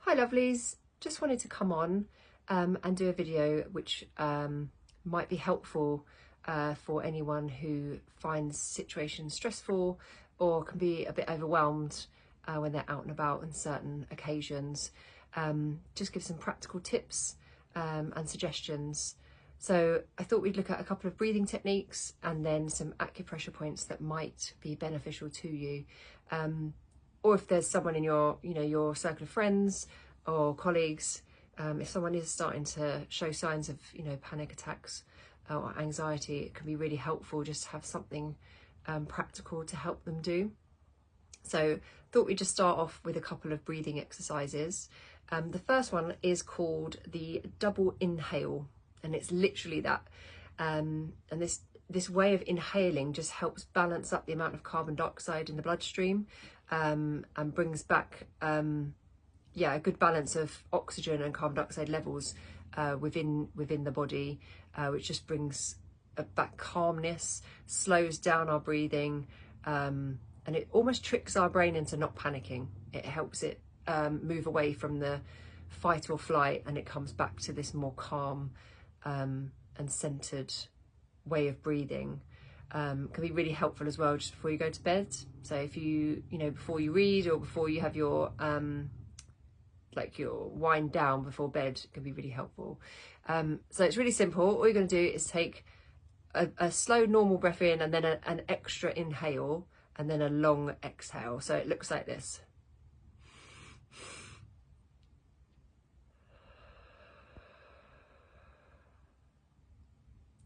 Hi lovelies, just wanted to come on and do a video which might be helpful for anyone who finds situations stressful or can be a bit overwhelmed when they're out and about on certain occasions. Just give some practical tips and suggestions. So I thought we'd look at a couple of breathing techniques and then some acupressure points that might be beneficial to you. Or if there's someone in your, your circle of friends or colleagues, if someone is starting to show signs of, panic attacks or anxiety, it can be really helpful just to have something practical to help them do. So thought we'd just start off with a couple of breathing exercises. The first one is called the double inhale, and it's literally that. And this way of inhaling just helps balance up the amount of carbon dioxide in the bloodstream and brings back a good balance of oxygen and carbon dioxide levels within the body, which just brings back calmness, slows down our breathing, and it almost tricks our brain into not panicking. It helps it move away from the fight or flight, and it comes back to this more calm and centered way of breathing. Can be really helpful as well just before you go to bed. So if you before you read or before you have your your wind down before bed, it can be really helpful. So it's really simple. All you're going to do is take a slow normal breath in, and then an extra inhale, and then a long exhale. So it looks like this.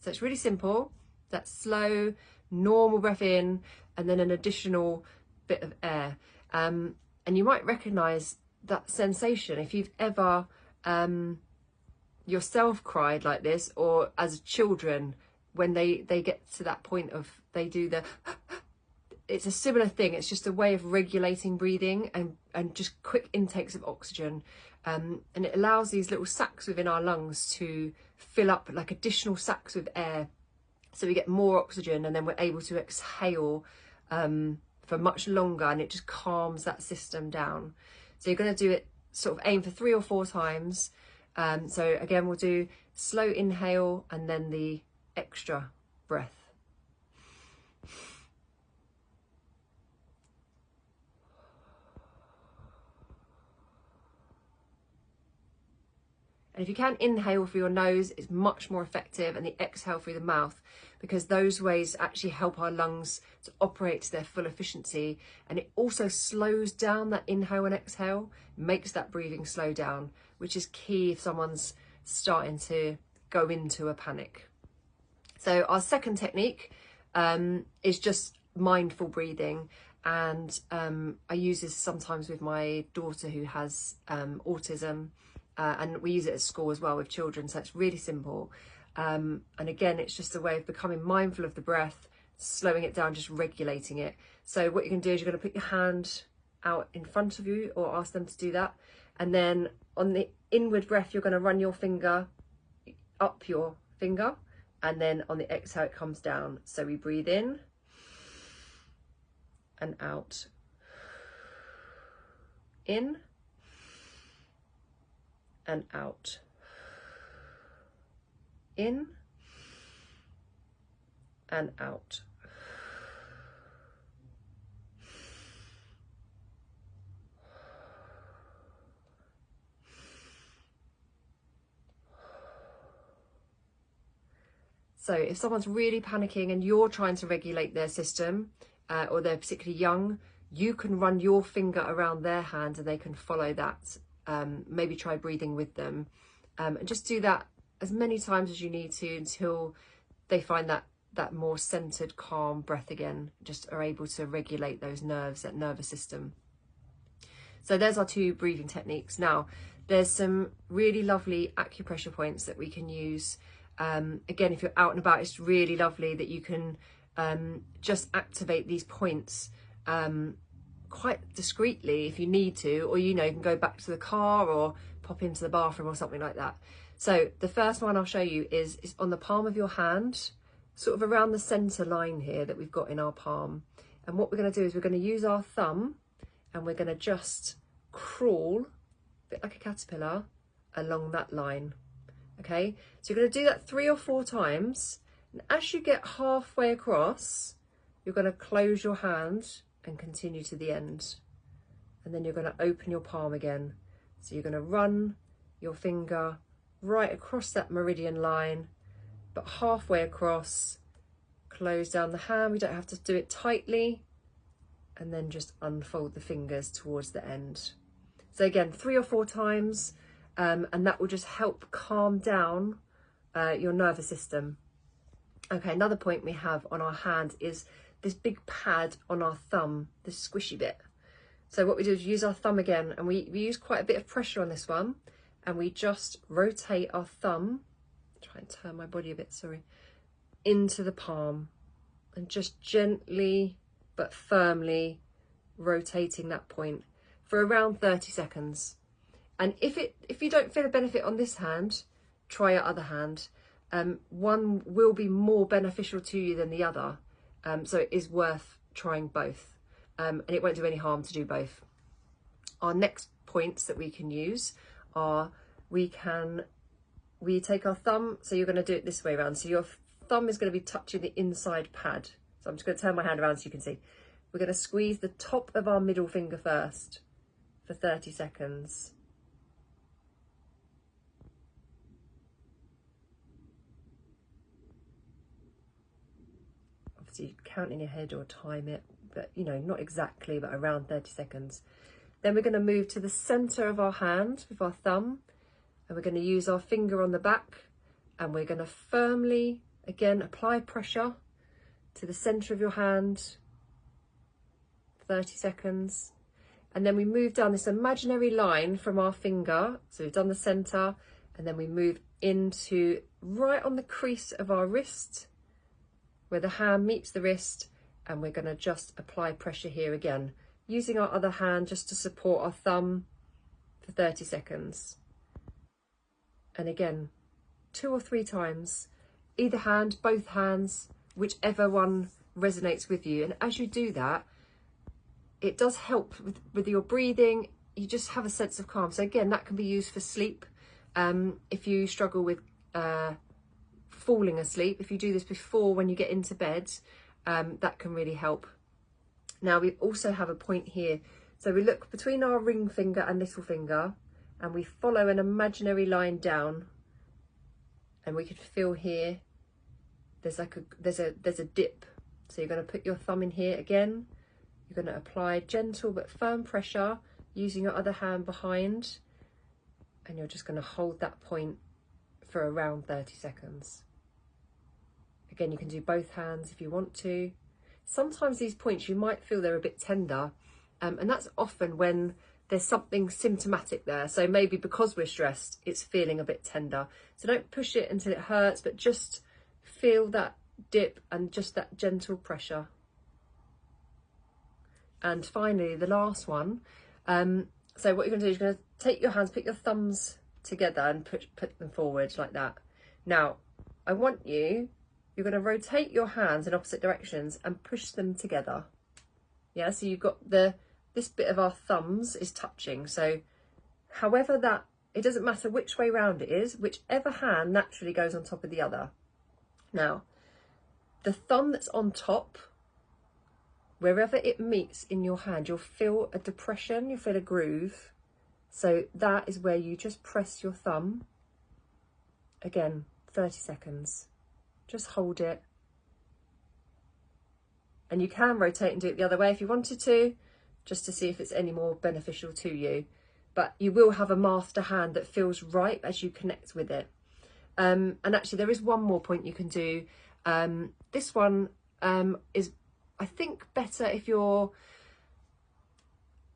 So it's really simple. That slow, normal breath in, and then an additional bit of air. And you might recognise that sensation if you've ever yourself cried like this, or as children when they get to that point of they do the it's a similar thing. It's just a way of regulating breathing and just quick intakes of oxygen, and it allows these little sacs within our lungs to fill up, like additional sacs with air, so we get more oxygen, and then we're able to exhale for much longer, and it just calms that system down. So you're going to do it, sort of aim for 3 or 4 times. So again, we'll do slow inhale and then the extra breath. And if you can inhale through your nose, it's much more effective, and the exhale through the mouth, because those ways actually help our lungs to operate to their full efficiency. And it also slows down that inhale and exhale, makes that breathing slow down, which is key if someone's starting to go into a panic. So our second technique is just mindful breathing. And I use this sometimes with my daughter who has autism. And we use it at school as well with children, so it's really simple. And again, it's just a way of becoming mindful of the breath, slowing it down, just regulating it. So what you can do is you're going to put your hand out in front of you, or ask them to do that. And then on the inward breath, you're going to run your finger up your finger, and then on the exhale, it comes down. So we breathe in and out. In and out. In and out. So if someone's really panicking and you're trying to regulate their system, or they're particularly young, you can run your finger around their hand and they can follow that. Maybe try breathing with them, and just do that as many times as you need to until they find that more centered, calm breath again, just are able to regulate those nerves, that nervous system. So there's our 2 breathing techniques. Now there's some really lovely acupressure points that we can use. Again, if you're out and about, it's really lovely that you can just activate these points quite discreetly if you need to, or you can go back to the car or pop into the bathroom or something like that. So the first one I'll show you is on the palm of your hand, sort of around the center line here that we've got in our palm. And what we're going to do is we're going to use our thumb, and we're going to just crawl bit like a caterpillar, along that line. Okay, so you're going to do that 3 or 4 times, and as you get halfway across, you're going to close your hand and continue to the end, and then you're going to open your palm again. So you're going to run your finger right across that meridian line, but halfway across, close down the hand. We don't have to do it tightly, and then just unfold the fingers towards the end. So again, 3 or 4 times, and that will just help calm down your nervous system. Okay, another point we have on our hand is this big pad on our thumb, this squishy bit. So what we do is use our thumb again, and we use quite a bit of pressure on this one, and we just rotate our thumb, try and turn my body a bit, sorry, into the palm, and just gently but firmly rotating that point for around 30 seconds. And if you don't feel a benefit on this hand, try your other hand. One will be more beneficial to you than the other, so it is worth trying both, and it won't do any harm to do both. Our next points that we can use are, we take our thumb, so you're going to do it this way around, so your thumb is going to be touching the inside pad. So I'm just going to turn my hand around so you can see. We're going to squeeze the top of our middle finger first for 30 seconds. Obviously, count in your head or time it, but you know, not exactly, but around 30 seconds. Then we're going to move to the center of our hand with our thumb, and we're going to use our finger on the back, and we're going to firmly, again, apply pressure to the center of your hand, 30 seconds. And then we move down this imaginary line from our finger. So we've done the center, and then we move into right on the crease of our wrist, where the hand meets the wrist, and we're going to just apply pressure here again, using our other hand just to support our thumb for 30 seconds. And again, 2 or 3 times, either hand, both hands, whichever one resonates with you. And as you do that, it does help with your breathing. You just have a sense of calm. So again, that can be used for sleep. If you struggle with falling asleep, if you do this before when you get into bed, that can really help. Now we also have a point here. So we look between our ring finger and little finger, and we follow an imaginary line down, and we can feel here there's a dip. So you're going to put your thumb in here again. You're going to apply gentle but firm pressure using your other hand behind, and you're just going to hold that point for around 30 seconds. Again, you can do both hands if you want to. Sometimes these points you might feel they're a bit tender, and that's often when there's something symptomatic there. So maybe because we're stressed, it's feeling a bit tender. So don't push it until it hurts, but just feel that dip and just that gentle pressure. And finally, the last one. So what you're going to do is you're going to take your hands, put your thumbs together and put them forward like that. Now, I want you're going to rotate your hands in opposite directions and push them together. Yeah, so you've got this bit of our thumbs is touching. So however it doesn't matter which way round it is, whichever hand naturally goes on top of the other. Now, the thumb that's on top, wherever it meets in your hand, you'll feel a depression, you'll feel a groove. So that is where you just press your thumb. Again, 30 seconds. Just hold it. And you can rotate and do it the other way if you wanted to, just to see if it's any more beneficial to you. But you will have a master hand that feels right as you connect with it. And actually there is one more point you can do. This one is, I think, better if you're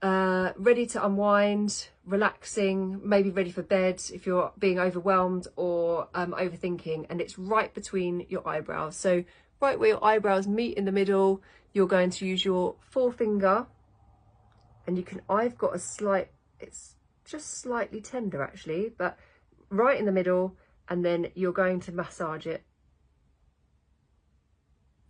ready to unwind, relaxing, maybe ready for bed, if you're being overwhelmed or overthinking, and it's right between your eyebrows. So right where your eyebrows meet in the middle, you're going to use your forefinger, and I've got it's just slightly tender actually, but right in the middle, and then you're going to massage it.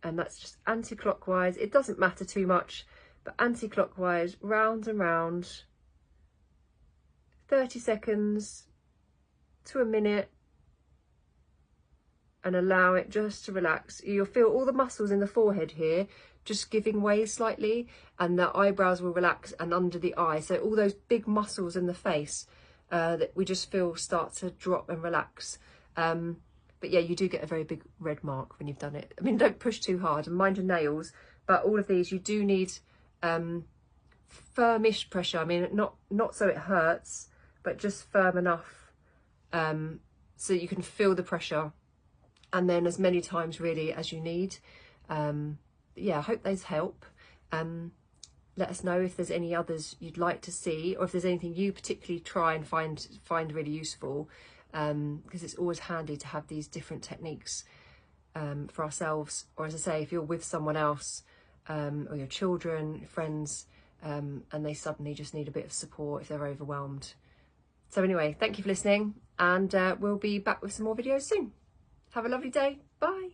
And that's just anti-clockwise. It doesn't matter too much, but anti-clockwise, round and round, 30 seconds to a minute and allow it just to relax. You'll feel all the muscles in the forehead here just giving way slightly, and the eyebrows will relax, and under the eye. So all those big muscles in the face that we just feel start to drop and relax. But yeah, you do get a very big red mark when you've done it. I mean, don't push too hard, and mind your nails, but all of these, you do need firmish pressure. I mean, not so it hurts, but just firm enough so you can feel the pressure, and then as many times really as you need. Yeah, I hope those help. Let us know if there's any others you'd like to see, or if there's anything you particularly try and find really useful, because it's always handy to have these different techniques for ourselves, or as I say, if you're with someone else, or your children, friends, and they suddenly just need a bit of support if they're overwhelmed. So anyway, thank you for listening, and we'll be back with some more videos soon. Have a lovely day. Bye.